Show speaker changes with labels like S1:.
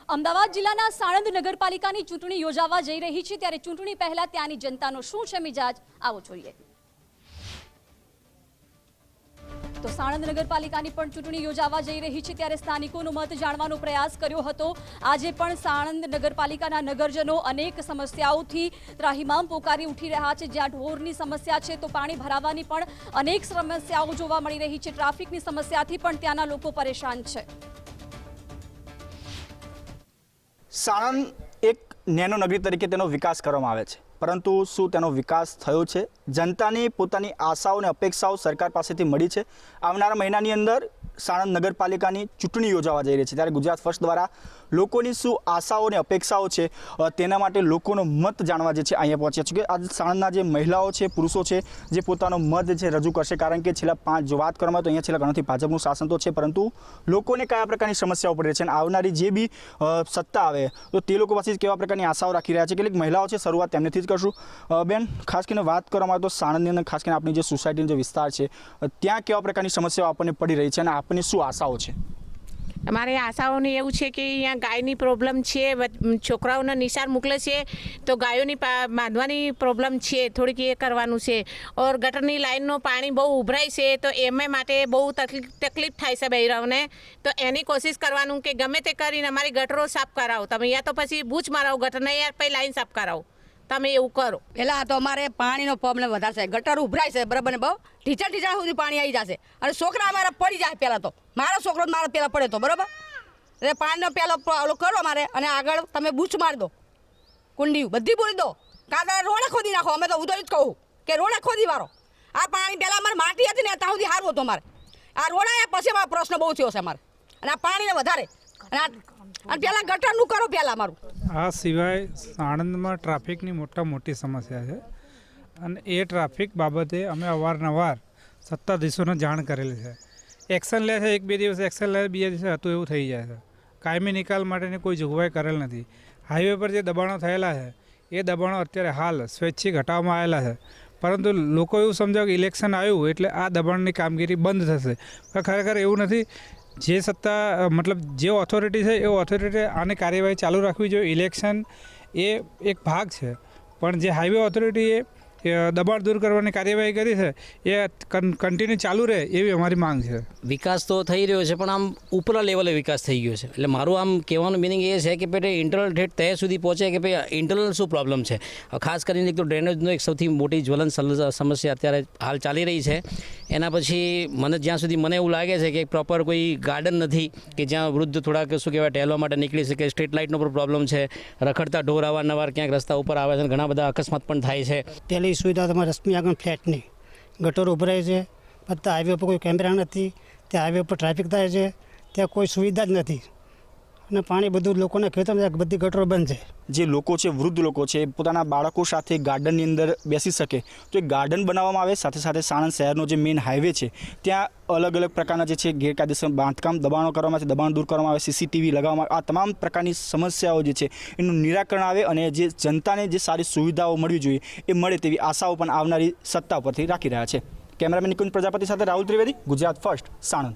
S1: અમદાવાદ જિલ્લાના સાણંદ નગરપાલિકાની ચૂંટણી યોજાવા જઈ રહી છે ત્યારે ચૂંટણી પહેલા ત્યાંની જનતાનો શું છે મિજાજ આવો જોઈએ। તો સાણંદ નગરપાલિકાની પણ ચૂંટણી યોજાવા જઈ રહી છે ત્યારે સ્થાનિકોનો મત જાણવાનો પ્રયાસ કર્યો હતો। આજે પણ સાણંદ નગરપાલિકાના નગરજનો અનેક સમસ્યાઓથી ત્રાહિમામ પોકારી ઉઠી રહ્યા છે। જ્યાં ઢોરની સમસ્યા છે તો પાણી ભરાવાની પણ અનેક સમસ્યાઓ જોવા મળી રહી છે। ટ્રાફિકની સમસ્યાથી પણ ત્યાંના લોકો પરેશાન છે।
S2: સાણંદ એક નેનો નગરી તરીકે તેનો વિકાસ કરવામાં આવે છે, પરંતુ શું તેનો વિકાસ થયો છે? જનતાની પોતાની આશાઓ અને અપેક્ષાઓ સરકાર પાસેથી મળી છે? આવનારા મહિનાની અંદર સાણંદ નગરપાલિકાની ચૂંટણી યોજાવા જઈ રહી છે ત્યારે ગુજરાત ફર્સ્ટ દ્વારા લોકોની શું આશાઓ અને અપેક્ષાઓ છે તેના માટે લોકોનો મત જાણવા જે છે અહીંયા પહોંચ્યા છે કે આજે સાણંદના જે મહિલાઓ છે, પુરુષો છે, જે પોતાનો મત છે રજૂ કરશે। કારણ કે છેલ્લા 5 જો વાત કરવામાં તો અહીંયા છેલ્લા ઘણાથી ભાજપનું શાસન તો છે, પરંતુ લોકોને કયા પ્રકારની સમસ્યાઓ પડી રહી છે અને આવનારી જે બી સત્તા આવે તો તે લોકો પાસેથી કેવા પ્રકારની આશાઓ રાખી રહ્યા છે। કેટલીક મહિલાઓ છે, શરૂઆત તેમનેથી જ કરશું। બેન, ખાસ કરીને વાત કરવામાં આવે તો સાણંદની અંદર ખાસ કરીને આપણી જે સોસાયટીનો જે વિસ્તાર છે ત્યાં કેવા પ્રકારની સમસ્યાઓ આપણને પડી રહી છે અને આપણને શું આશાઓ છે?
S3: અમારે આશાઓને એવું છે કે અહીંયા ગાયની પ્રોબ્લેમ છે, છોકરાઓને નિશાળ મોકલે છે તો ગાયોની બાંધવાની પ્રોબ્લેમ છે, થોડીક એ કરવાનું છે। ઓર ગટરની લાઈનનું પાણી બહુ ઉભરાય છે તો એમાં માટે બહુ તકલીફ થાય છે બહેરાઓને, તો એની કોશિશ કરવાનું કે ગમે તે કરીને અમારી ગટરો સાફ કરાવો તમે, યા તો પછી બૂચ મારાવો ગટરને, યાર પછી લાઈન સાફ કરાવો તમે, એવું કરો।
S4: પહેલાં તો અમારે પાણીનો પ્રોબ્લેમ વધારે છે, ગટર ઉભરાય છે બરાબર ને, બહુ ઢીચણ સુધી પાણી આવી જશે અને છોકરા અમારા પડી જાય। પહેલાં તો મારો છોકરો મારા પહેલાં પડે તો બરાબર, એટલે પાણીનો પહેલો ઓલો કરો અમારે અને આગળ તમે બૂચ મારી દો, કુંડી બધી બોલી દો, કાં રોડે ખોદી નાખો। અમે તો હું તો જ કહું કે રોડે ખોદી મારો। આ પાણી પહેલાં અમારે માટી હતી ને ત્યાં સુધી સારું હતું અમારે, આ રોડ આવ્યા પછી અમારો પ્રશ્ન બહુ થયો છે અમારે, અને આ પાણીને વધારે અને પહેલાં ગટરનું કરો પહેલાં અમારું।
S5: આ સિવાય સાણંદમાં ટ્રાફિકની મોટી સમસ્યા છે અને એ ટ્રાફિક બાબતે અમે અવારનવાર સત્તાધીશોને જાણ કરેલી છે। એક્શન લે છે, 1-2 દિવસ એક્શન લે, બીજા દિવસે હતું એવું થઈ જાય છે। કાયમી નિકાલ માટેની કોઈ જોગવાઈ કરેલ નથી। હાઈવે પર જે દબાણો થયેલા છે એ દબાણો અત્યારે હાલ સ્વૈચ્છિક હટાવવામાં આવેલા છે, પરંતુ લોકો એવું સમજાવે કે ઇલેક્શન આવ્યું એટલે આ દબાણની કામગીરી બંધ થશે, પણ ખરેખર એવું નથી। જે સત્તા મતલબ જે ઓથોરિટી છે એ ઓથોરિટી આની કાર્યવાહી ચાલુ રાખવી જોઈએ। ઇલેક્શન એ એક ભાગ છે, પણ જે હાઈવે ઓથોરિટીએ દબાણ દૂર કરવાની કાર્યવાહી કરી છે એ કન્ટિન્યુ ચાલુ રહે એવી અમારી માંગ છે।
S6: વિકાસ તો થઈ રહ્યો છે પણ આમ ઉપરના લેવલે વિકાસ થઈ ગયો છે, એટલે મારું આમ કહેવાનું મિનિંગ એ છે કે ભાઈ ઇન્ટરનલ ઠેઠ તય સુધી પહોંચે કે ભાઈ ઇન્ટરનલ શું પ્રોબ્લેમ છે। ખાસ કરીને એક તો ડ્રેનેજનો એક સૌથી મોટી જ્વલંત સમસ્યા અત્યારે હાલ ચાલી રહી છે। એના પછી જ્યાં સુધી મને એવું લાગે છે કે પ્રોપર કોઈ ગાર્ડન નથી કે જ્યાં વૃદ્ધ થોડાક શું કહેવાય ટહેલવા માટે નીકળી શકે। સ્ટ્રીટ લાઇટનો પણ પ્રોબ્લેમ છે, રખડતા ઢોર અવારનવાર ક્યાંક રસ્તા ઉપર આવે છે, ઘણા બધા અકસ્માત પણ થાય છે।
S7: પહેલી સુવિધા તમારે રસ્મી આગળ ફ્લેટની ગટરો ઉભરાય છે, બધા હાઈવે ઉપર કોઈ કેમેરા નથી, ત્યાં હાઈવે ઉપર ટ્રાફિક થાય છે, ત્યાં કોઈ સુવિધા જ નથી અને પાણી બધું લોકોને ખેતરમાં બધી ગટરો બંધ છે।
S2: જે લોકો છે, વૃદ્ધ લોકો છે, પોતાના બાળકો સાથે ગાર્ડનની અંદર બેસી શકે તો એક ગાર્ડન બનાવવામાં આવે। સાથે સાથે સાણંદ શહેરનો જે મેઇન હાઈવે છે ત્યાં અલગ અલગ પ્રકારના જે છે ગેરકાયદેસર બાંધકામ દબાણો કરવામાં આવે છે, દબાણ દૂર કરવામાં આવે, CCTV લગાવવામાં આવે। આ તમામ પ્રકારની સમસ્યાઓ જે છે એનું નિરાકરણ આવે અને જે જનતાને જે સારી સુવિધાઓ મળવી જોઈએ એ મળે તેવી આશાઓ પણ આવનારી સત્તા પરથી રાખી રહ્યા છે। કેમેરામેન નિકુંજ પ્રજાપતિ સાથે રાહુલ ત્રિવેદી, ગુજરાત ફર્સ્ટ, સાણંદ।